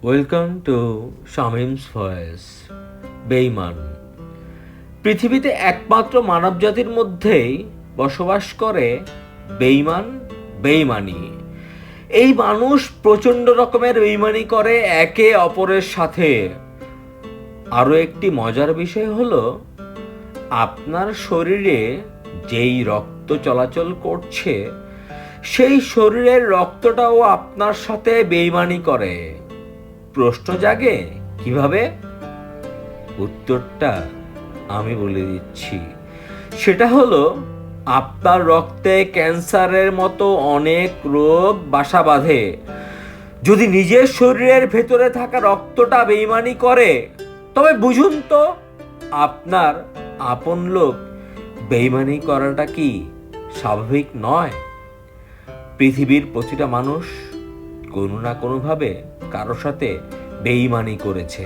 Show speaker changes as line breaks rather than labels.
Welcome to Shamims voice. বেঈমান। পৃথিবীতে একমাত্র মানবজাতির মধ্যেই বসবাস করে বেঈমান, বেঈমানি। এই মানুষ প্রচণ্ড রকমের বেঈমানি করে একে অপরের সাথে। আরও একটি মজার বিষয় হলো, আপনার শরীরে যেই রক্ত চলাচল করছে সেই শরীরের রক্তটাও আপনার সাথে বেঈমানি করে। প্রশ্ন জাগে কিভাবে? উত্তরটা আমি বলে দিচ্ছি। সেটা হলো, আপনার রক্তে ক্যান্সারের মতো অনেক রোগ বাসা বাঁধে। যদি নিজের শরীরের ভেতরে থাকা রক্তটা বেঈমানি করে, তবে বুঝুন তো আপনার আপন লোক বেঈমানি করাটা কি স্বাভাবিক নয়? পৃথিবীর প্রতিটা মানুষ কোনো না কোনোভাবে কারো সাথে বেঈমানি করেছে।